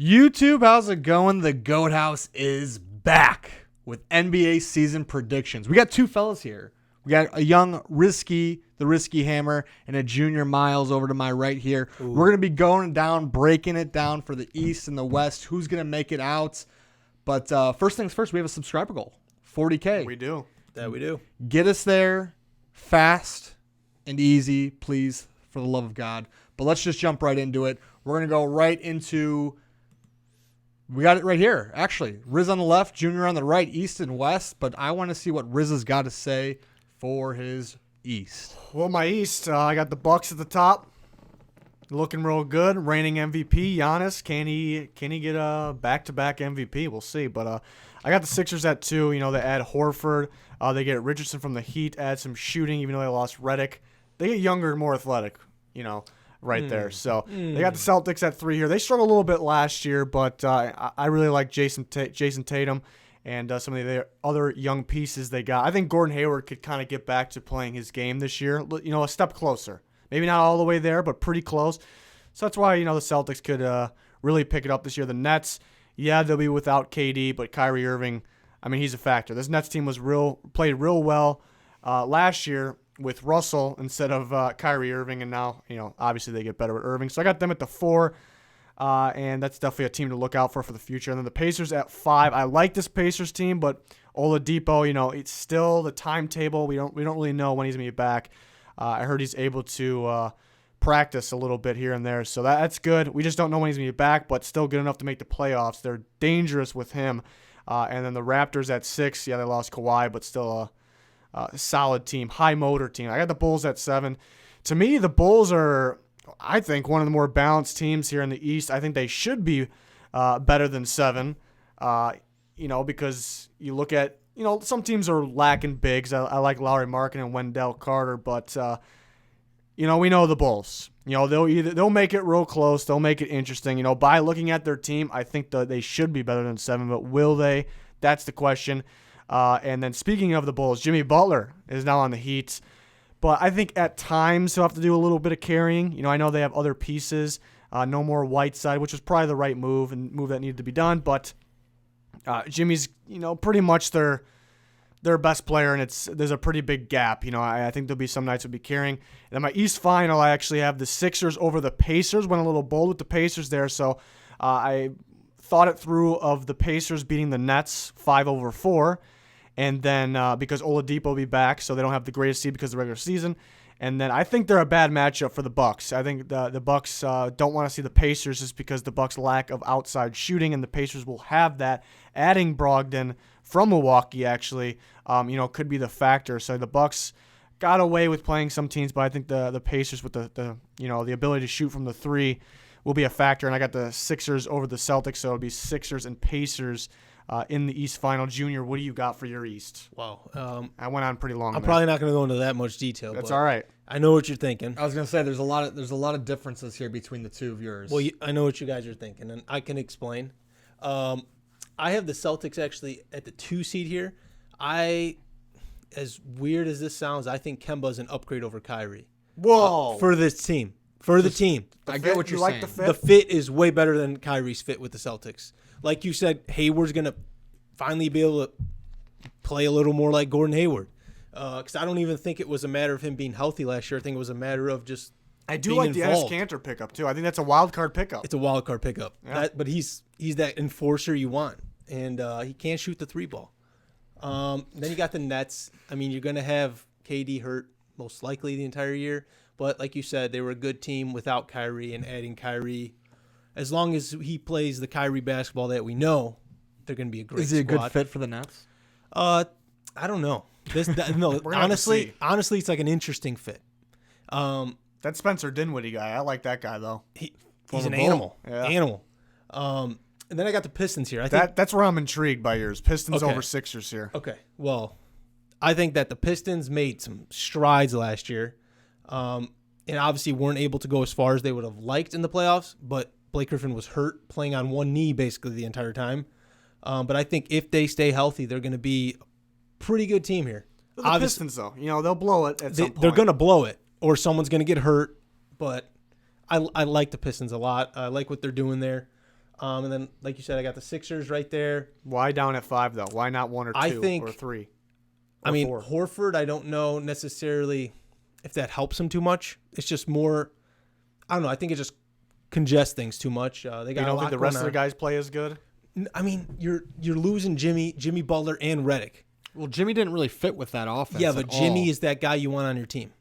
YouTube, how's it going? The Goat House is back with NBA season predictions. We got two fellas here. We got a young Risky, the Risky Hammer, and a junior Miles over to my right here. Ooh. We're going to be going down, breaking it down for the East and the West. Who's going to make it out? But first things first, we have a subscriber goal, 40K. We do. That we do. Get us there fast and easy, please, for the love of God. But let's just jump right into it. We're going to go right into... We got it right here, actually. Riz on the left, Junior on the right, East and West. But I want to see what Riz has got to say for his East. Well, my East, I got the Bucks at the top, looking real good. Reigning MVP, Giannis. Can he get a back-to-back MVP? We'll see. But I got the Sixers at 2. You know, they add Horford. They get Richardson from the Heat, add some shooting, even though they lost Redick. They get younger and more athletic, you know, right there. So they got the Celtics at 3 here. They struggled a little bit last year, but I really like Jason Tatum and some of the other young pieces they got. I think Gordon Hayward could kind of get back to playing his game this year, you know, a step closer. Maybe not all the way there, but pretty close. So that's why, you know, the Celtics could really pick it up this year. The Nets, yeah, they'll be without KD, but Kyrie Irving, I mean, he's a factor. This Nets team played real well last year with Russell instead of Kyrie Irving, and now, you know, obviously they get better with Irving. So I got them at the 4, and that's definitely a team to look out for the future. And then the Pacers at 5. I like this Pacers team, but Oladipo, you know, it's still the timetable. We don't really know when he's gonna be back. I heard he's able to practice a little bit here and there, so that's good. We just don't know when he's gonna be back, but still good enough to make the playoffs. They're dangerous with him. And then the Raptors at 6. Yeah, they lost Kawhi, but still a solid team, high motor team. I got the Bulls at 7. To me, the Bulls are, I think, one of the more balanced teams here in the East. I think they should be better than 7, you know, because you look at, you know, some teams are lacking bigs. I like Lauri Markkanen and Wendell Carter, but, you know, we know the Bulls. You know, they'll make it real close. They'll make it interesting. You know, by looking at their team, I think that they should be better than 7, but will they? That's the question. And then speaking of the Bulls, Jimmy Butler is now on the Heat. But I think at times he'll have to do a little bit of carrying. You know, I know they have other pieces. No more Whiteside, which was probably the right move and move that needed to be done. But Jimmy's, you know, pretty much their best player, and there's a pretty big gap. You know, I think there'll be some nights we'll be carrying. And then my East final, I actually have the Sixers over the Pacers. Went a little bold with the Pacers there, so I thought it through of the Pacers beating the Nets 5-4. And then because Oladipo will be back, so they don't have the greatest seed because of the regular season. And then I think they're a bad matchup for the Bucks. I think the Bucks don't want to see the Pacers just because the Bucks lack of outside shooting, and the Pacers will have that. Adding Brogdon from Milwaukee actually, you know, could be the factor. So the Bucks got away with playing some teams, but I think the Pacers with the you know, the ability to shoot from the 3 will be a factor. And I got the Sixers over the Celtics, so it'll be Sixers and Pacers in the East final. Junior, what do you got for your East? Wow. I went on pretty long. I'm probably not going to go into that much detail. That's all right. I know what you're thinking. I was going to say there's a lot of differences here between the two of yours. Well, I know what you guys are thinking, and I can explain. I have the Celtics actually at the 2 seed here. As weird as this sounds, I think Kemba's an upgrade over Kyrie. Whoa. For this team. For the team. I get what you're saying. Like the fit? The fit is way better than Kyrie's fit with the Celtics. Like you said, Hayward's going to finally be able to play a little more like Gordon Hayward. Because I don't even think it was a matter of him being healthy last year. I think it was a matter of just I do being like the involved. Enes Kanter pickup, too. I think that's a wild card pickup. It's a wild card pickup. Yeah. But he's that enforcer you want. And he can't shoot the 3 ball. Then you got the Nets. I mean, you're going to have KD hurt most likely the entire year. But like you said, they were a good team without Kyrie, and adding Kyrie, as long as he plays the Kyrie basketball that we know, they're going to be a great Is he a squad. good fit for the Nets? I don't know. No, honestly, it's like an interesting fit. That Spencer Dinwiddie guy, I like that guy, though. He's Former an Bull. animal. Yeah. Animal. And then I got the Pistons here. I think That's where I'm intrigued by yours. Pistons Okay. over Sixers here. Okay. Well, I think that the Pistons made some strides last year, and obviously weren't able to go as far as they would have liked in the playoffs. But Blake Griffin was hurt, playing on one knee basically the entire time. But I think if they stay healthy, they're going to be a pretty good team here. The Pistons, though, you know, they'll blow it at some point. They're going to blow it, or someone's going to get hurt. But I like the Pistons a lot. I like what they're doing there. And then, like you said, I got the Sixers right there. Why down at 5 though? Why not 1 or 2 I think- or 3? I Or mean, 4? Horford, I don't know necessarily if that helps him too much. It's just more, I don't know. I think it just congests things too much. They got You a don't lot think the going rest of the on. guys play as good? I mean, you're losing Jimmy Butler, and Redick. Well, Jimmy didn't really fit with that offense. Yeah, but at Jimmy all. is that guy you want on your team.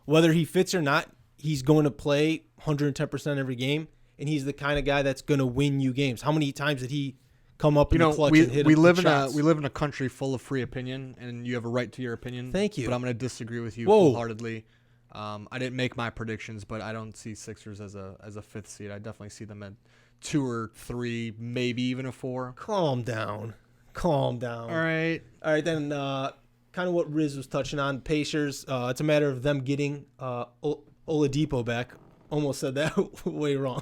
Whether he fits or not, he's going to play 110% every game, and he's the kind of guy that's going to win you games. How many times did he come up in the clutch and hit we him live with in shots? we live in a country full of free opinion, and you have a right to your opinion. Thank you. But I'm going to disagree with you Whoa. full-heartedly. I didn't make my predictions, but I don't see Sixers as a 5th seed. I definitely see them at 2 or 3, maybe even a 4. Calm down. All right. All right, then kind of what Riz was touching on, Pacers. It's a matter of them getting Oladipo back. Almost said that way wrong.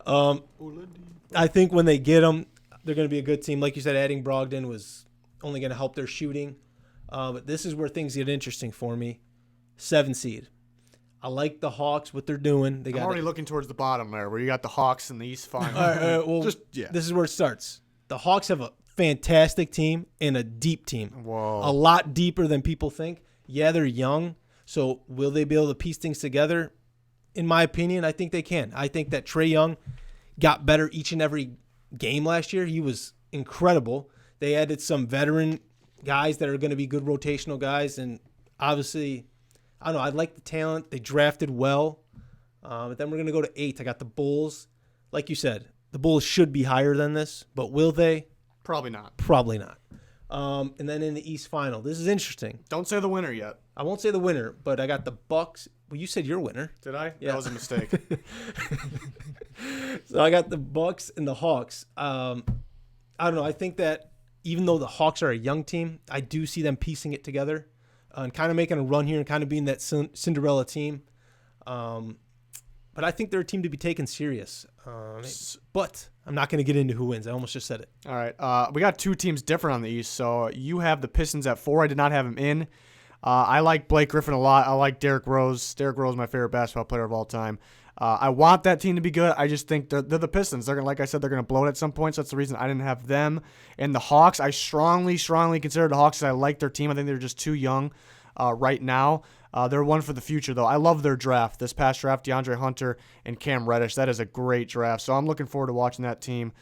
I think when they get him, they're going to be a good team. Like you said, adding Brogdon was only going to help their shooting. But this is where things get interesting for me. 7 seed. I like the Hawks, what they're doing. They I'm got already looking towards the bottom there, where you got the Hawks in the East Final. All right, well, yeah. this is where it starts. The Hawks have a fantastic team and a deep team. Whoa. A lot deeper than people think. Yeah, they're young, so will they be able to piece things together? In my opinion, I think they can. I think that Trae Young got better each and every game last year. He was incredible. They added some veteran guys that are going to be good rotational guys, and obviously, I don't know, I like the talent. They drafted well. But then we're going to go to 8. I got the Bulls. Like you said, the Bulls should be higher than this, but will they? Probably not. Probably not. And then in the East Final, this is interesting. Don't say the winner yet. I won't say the winner, but I got the Bucks. Well, you said your winner. Did I? Yeah. That was a mistake. So I got the Bucks and the Hawks. I don't know. I think that even though the Hawks are a young team, I do see them piecing it together and kind of making a run here and kind of being that Cinderella team. But I think they're a team to be taken serious. But I'm not going to get into who wins. I almost just said it. All right. We got 2 teams different on the East. So you have the Pistons at 4. I did not have him in. I like Blake Griffin a lot. I like Derrick Rose. Derrick Rose is my favorite basketball player of all time. I want that team to be good. I just think they're the Pistons. They're gonna, like I said, they're going to blow it at some point. So that's the reason I didn't have them. And the Hawks, I strongly consider the Hawks. I like their team. I think they're just too young right now. They're one for the future, though. I love their draft. This past draft, DeAndre Hunter and Cam Reddish. That is a great draft. So I'm looking forward to watching that team.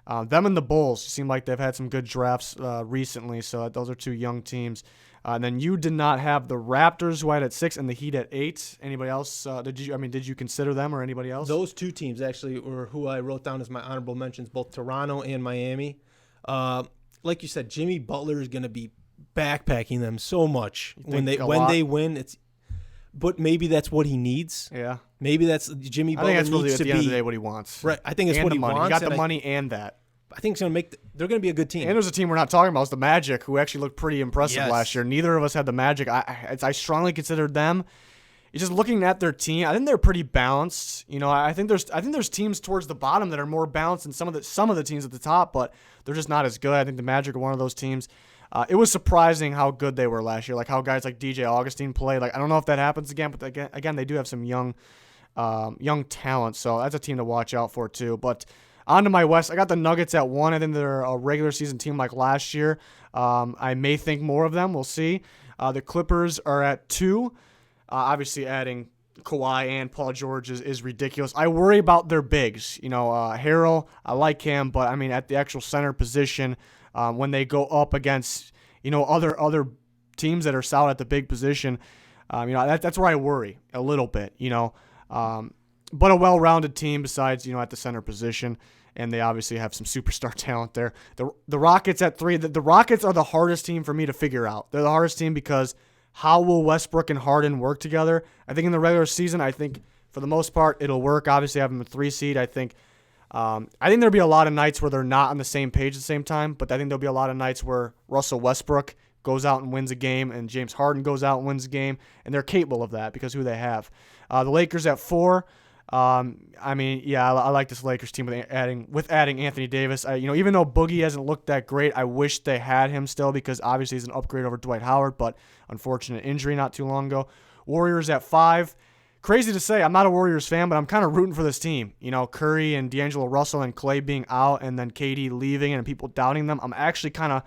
Them and the Bulls seem like they've had some good drafts recently. So those are 2 young teams. And then you did not have the Raptors, who I had at 6, and the Heat at 8. Anybody else? Did you consider them or anybody else? Those 2 teams actually were who I wrote down as my honorable mentions, both Toronto and Miami. Like you said, Jimmy Butler is going to be backpacking them so much when they win. But maybe that's what he needs. Yeah. Maybe that's Jimmy I Butler think that's really needs at to the end of the be day what he wants. right. I think it's And what the he money. wants. He got the and money and that. I think it's going to make. They're going to be a good team. And there's a team we're not talking about. It's the Magic, who actually looked pretty impressive Yes. last year. Neither of us had the Magic. I strongly considered them. It's just looking at their team. I think they're pretty balanced. You know, I think there's teams towards the bottom that are more balanced than some of the teams at the top, but they're just not as good. I think the Magic are one of those teams. It was surprising how good they were last year. Like how guys like DJ Augustine play. Like I don't know if that happens again, but again they do have some young talent. So that's a team to watch out for too. But on to my West, I got the Nuggets at 1. I think they're a regular season team like last year. I may think more of them. We'll see. The Clippers are at 2. Obviously, adding Kawhi and Paul George is ridiculous. I worry about their bigs. You know, Harrell, I like him, but I mean at the actual center position, when they go up against other teams that are solid at the big position, that's where I worry a little bit. But a well-rounded team besides at the center position. And they obviously have some superstar talent there. The Rockets at 3. The Rockets are the hardest team for me to figure out. They're the hardest team because how will Westbrook and Harden work together? I think in the regular season, for the most part, it'll work. Obviously, having a 3 seed, I think there'll be a lot of nights where they're not on the same page at the same time. But I think there'll be a lot of nights where Russell Westbrook goes out and wins a game, and James Harden goes out and wins a game, and they're capable of that because who they have. The Lakers at 4. I like this Lakers team with adding Anthony Davis. Even though Boogie hasn't looked that great, I wish they had him still because obviously he's an upgrade over Dwight Howard, but unfortunate injury not too long ago. Warriors at 5. crazy to say, I'm not a Warriors fan, but I'm kind of rooting for this team. You know, Curry and D'Angelo Russell and Clay being out and then KD leaving and people doubting them. I'm actually kind of,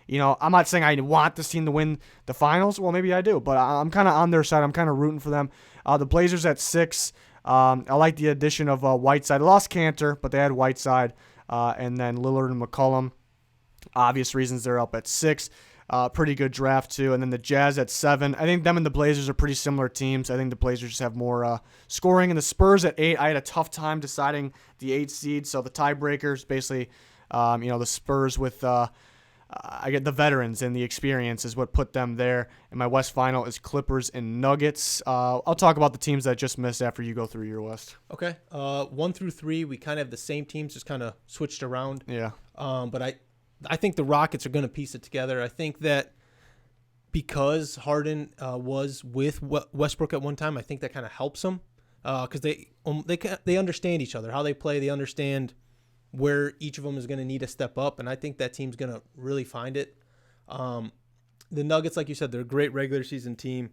you know, I'm not saying I want this team to win the finals. Well, maybe I do, but I'm kind of on their side. I'm kind of rooting for them. The Blazers at 6. I like the addition of Whiteside. They lost Cantor, but they had Whiteside. And then Lillard and McCollum. Obvious reasons they're up at 6. Pretty good draft, too. And then the Jazz at 7. I think them and the Blazers are pretty similar teams. I think the Blazers just have more scoring. And the Spurs at 8. I had a tough time deciding the 8 seed. So the tiebreakers, basically, the Spurs with I get the veterans and the experience is what put them there. And my West final is Clippers and Nuggets. I'll talk about the teams that just missed after you go through your West. Okay. 1 through 3, we kind of have the same teams, just kind of switched around. Yeah. But I think the Rockets are going to piece it together. I think that because Harden was with Westbrook at one time, I think that kind of helps them because they understand each other, how they play. They understand where each of them is going to need to step up, and I think that team's going to really find it. The Nuggets, like you said, they're a great regular season team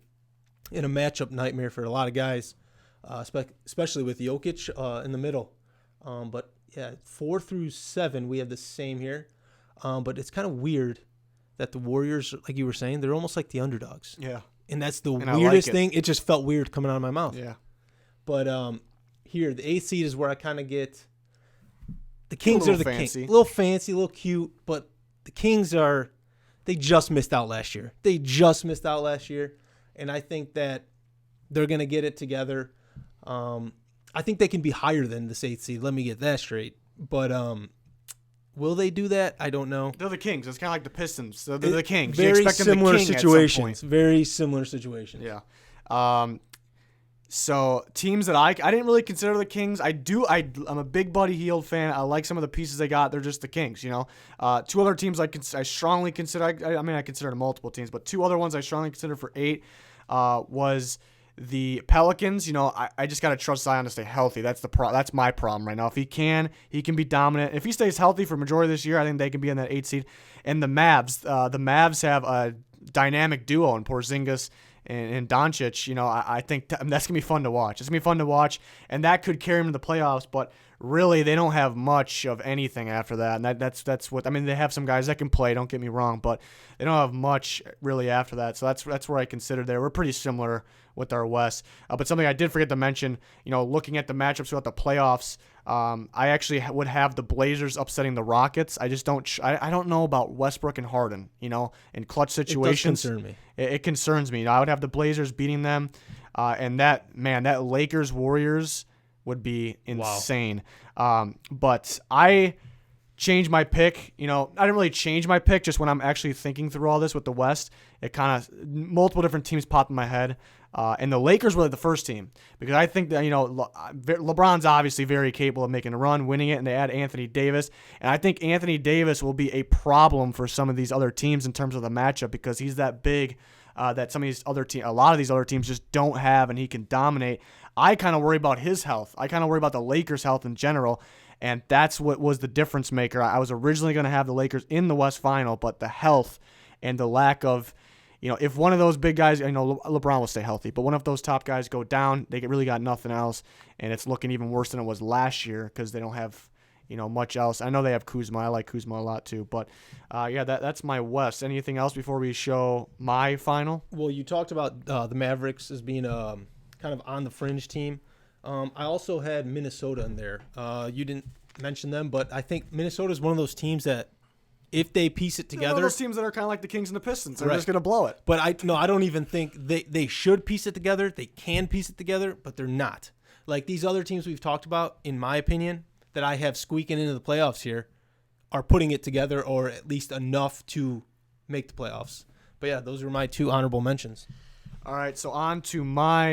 in a matchup nightmare for a lot of guys, especially with Jokic in the middle. But, yeah, 4 through 7, we have the same here. But it's kind of weird that the Warriors, like you were saying, they're almost like the underdogs. Yeah. And that's the And weirdest I like it. thing. It just felt weird coming out of my mouth. Yeah. But here, the 8th seed is where I kind of get – the Kings little are the fancy. Kings. A little fancy, a little cute, but the Kings are – they just missed out last year. And I think that they're going to get it together. I think they can be higher than this 8th seed. Let me get that straight. But will they do that? I don't know. They're the Kings. It's kind of like the Pistons. They're the Kings. You Very expect them to similar king at some situations. point. Very similar situations. Yeah. So teams that I didn't really consider the Kings. I'm a big Buddy Hield fan. I like some of the pieces they got. They're just the Kings, you know. 2 other teams I strongly consider. I consider multiple teams, but 2 other ones I strongly consider for 8 was the Pelicans. You know, I just got to trust Zion to stay healthy. That's my problem right now. If he can be dominant. If he stays healthy for majority of this year, I think they can be in that 8 seed. And the Mavs. The Mavs have a dynamic duo in Porzingis and Doncic. You know, I think that's going to be fun to watch. It's going to be fun to watch, and that could carry them to the playoffs, but really they don't have much of anything after that. And that's what – I mean, they have some guys that can play, don't get me wrong, but they don't have much really after that. So that's where I consider there. We're pretty similar with our West. But something I did forget to mention, you know, looking at the matchups throughout the playoffs, I actually would have the Blazers upsetting the Rockets. I just don't I don't know about Westbrook and Harden, you know, in clutch situations. It does concern me. It concerns me. You know, I would have the Blazers beating them, and that Lakers Warriors would be insane. Wow. But I changed my pick. You know, I didn't really change my pick. Just when I'm actually thinking through all this with the West, it kind of multiple different teams popped in my head. And the Lakers were the first team because I think that, you know, LeBron's obviously very capable of making a run, winning it, and they add Anthony Davis. And I think Anthony Davis will be a problem for some of these other teams in terms of the matchup because he's that big that some of these other a lot of these other teams just don't have, and he can dominate. I kind of worry about his health. I kind of worry about the Lakers' health in general, and that's what was the difference maker. I was originally going to have the Lakers in the West Final, but the health and the lack of, you know, if one of those big guys, you know, LeBron will stay healthy, but one of those top guys go down, they really got nothing else, and it's looking even worse than it was last year because they don't have, you know, much else. I know they have Kuzma. I like Kuzma a lot too, but yeah, that's my West. Anything else before we show my final? Well, you talked about the Mavericks as being kind of on the fringe team. I also had Minnesota in there. You didn't mention them, but I think Minnesota is one of those teams that if they piece it together, one of those teams that are kind of like the Kings and the Pistons. They're Right. just going to blow it. But I don't even think they should piece it together. They can piece it together, but they're not. Like these other teams we've talked about, in my opinion, that I have squeaking into the playoffs here, are putting it together or at least enough to make the playoffs. But yeah, those are my 2 honorable mentions. All right, so on to my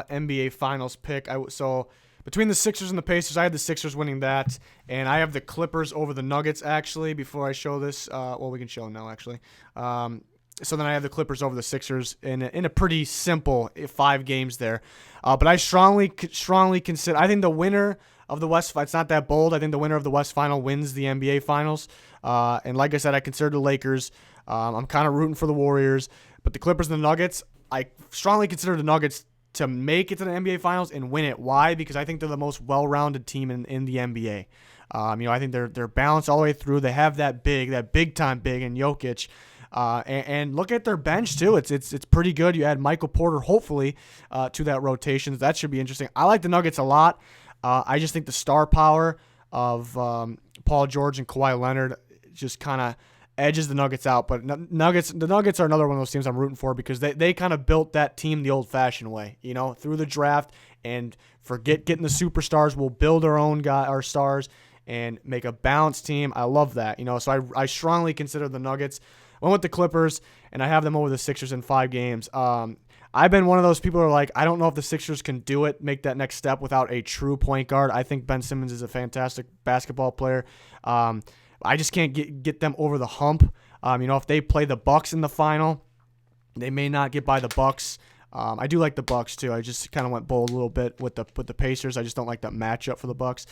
NBA Finals pick. So between the Sixers and the Pacers, I had the Sixers winning that, and I have the Clippers over the Nuggets, actually, before I show this. Well, we can show them now, actually. So then I have the Clippers over the Sixers in a pretty simple 5 games there. But I strongly consider – I think the winner of the West – it's not that bold. I think the winner of the West Final wins the NBA Finals. And like I said, I consider the Lakers. I'm kind of rooting for the Warriors. But the Clippers and the Nuggets – I strongly consider the Nuggets to make it to the NBA Finals and win it. Why? Because I think they're the most well-rounded team in the NBA. I think they're balanced all the way through. They have that big time big in Jokic. And look at their bench too. It's pretty good. You add Michael Porter hopefully to that rotation. That should be interesting. I like the Nuggets a lot. I just think the star power of Paul George and Kawhi Leonard just kind of edges the Nuggets out. But the Nuggets are another one of those teams I'm rooting for because they kind of built that team the old-fashioned way, through the draft, and forget getting the superstars. We'll build our stars and make a balanced team. I love that, So I strongly consider the Nuggets. Went with the Clippers, and I have them over the Sixers in 5 games. I've been one of those people who are like, I don't know if the Sixers can do it, make that next step without a true point guard. I think Ben Simmons is a fantastic basketball player. I just can't get them over the hump. If they play the Bucks in the final, they may not get by the Bucks. I do like the Bucks too. I just kind of went bold a little bit with the Pacers. I just don't like that matchup for the Bucks.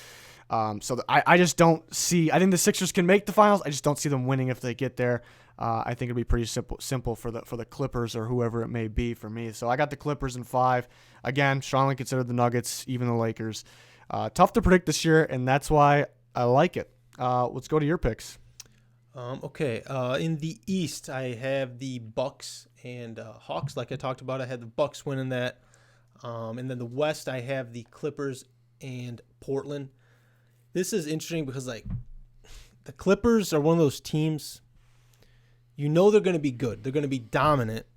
I just don't see. I think the Sixers can make the finals. I just don't see them winning if they get there. I think it'd be pretty simple for the Clippers or whoever it may be for me. So I got the Clippers in 5. Again, strongly consider the Nuggets, even the Lakers. Tough to predict this year, and that's why I like it. Let's go to your picks. Okay. In the East, I have the Bucks and Hawks. Like I talked about, I had the Bucks winning that. And then the West, I have the Clippers and Portland. This is interesting because the Clippers are one of those teams. They're going to be good. They're going to be dominant.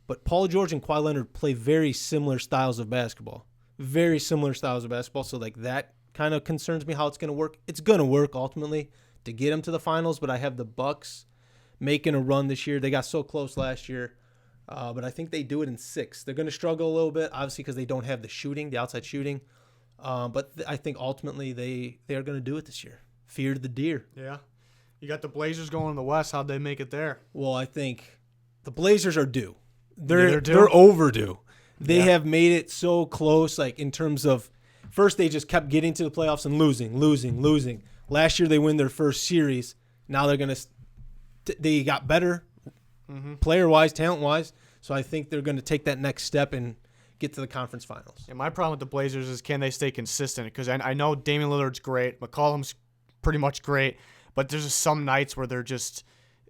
But Paul George and Kawhi Leonard play very similar styles of basketball. Very similar styles of basketball. So that kind of concerns me how it's going to work. It's going to work ultimately to get them to the finals. But I have the Bucks making a run this year. They got so close last year. But I think they do it in 6. They're going to struggle a little bit, obviously, because they don't have the outside shooting. But I think ultimately they are going to do it this year. Fear the deer. Yeah. You got the Blazers going in the West. How'd they make it there? Well, I think the Blazers are due. They're They're overdue. They have made it so close, in terms of first they just kept getting to the playoffs and losing. Last year they win their first series. Now they're going to they got better player-wise, talent-wise. So I think they're going to take that next step and get to the conference finals. And my problem with the Blazers is can they stay consistent? Because I know Damian Lillard's great. McCollum's pretty much great. But there's just some nights where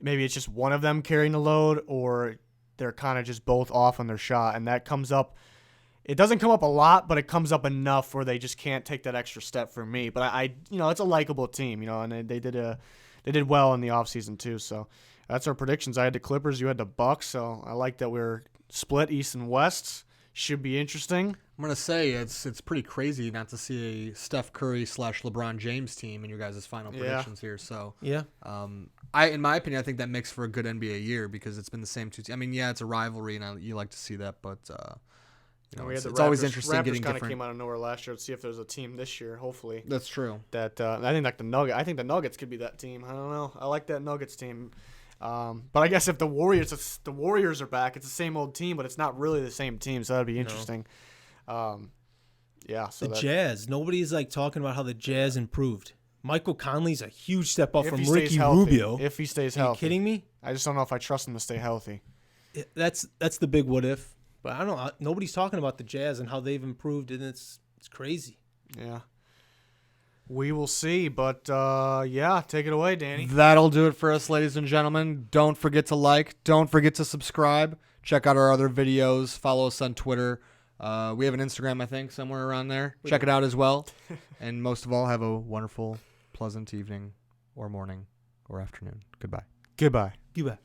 maybe it's just one of them carrying the load or they're kind of just both off on their shot. And that comes up. It doesn't come up a lot, but it comes up enough where they just can't take that extra step for me. But it's a likable team, and they did well in the offseason too. So that's our predictions. I had the Clippers, you had the Bucks. So I like that we're split East and West. Should be interesting. I'm gonna say it's pretty crazy not to see a Steph Curry / LeBron James team in your guys' final predictions here. So yeah, in my opinion, I think that makes for a good NBA year because it's been the same two teams. I mean, yeah, it's a rivalry, and you like to see that, but it's always interesting Raptors getting kind different. of came out of nowhere last year. Let's see if there's a team this year. Hopefully, that's true. That I think I think the Nuggets could be that team. I don't know. I like that Nuggets team. But I guess if the Warriors are back, it's the same old team, but it's not really the same team, so that'd be interesting. Yeah. So the Jazz. Nobody's talking about how the Jazz improved. Michael Conley's a huge step up from Ricky Rubio. If he stays healthy. Are you kidding me? I just don't know if I trust him to stay healthy. That's the big what if. But I don't know. Nobody's talking about the Jazz and how they've improved, and it's crazy. Yeah. We will see, but take it away, Danny. That'll do it for us, ladies and gentlemen. Don't forget to like. Don't forget to subscribe. Check out our other videos. Follow us on Twitter. We have an Instagram, I think, somewhere around there. Check it out as well. And most of all, have a wonderful, pleasant evening or morning or afternoon. Goodbye. Goodbye. You bet.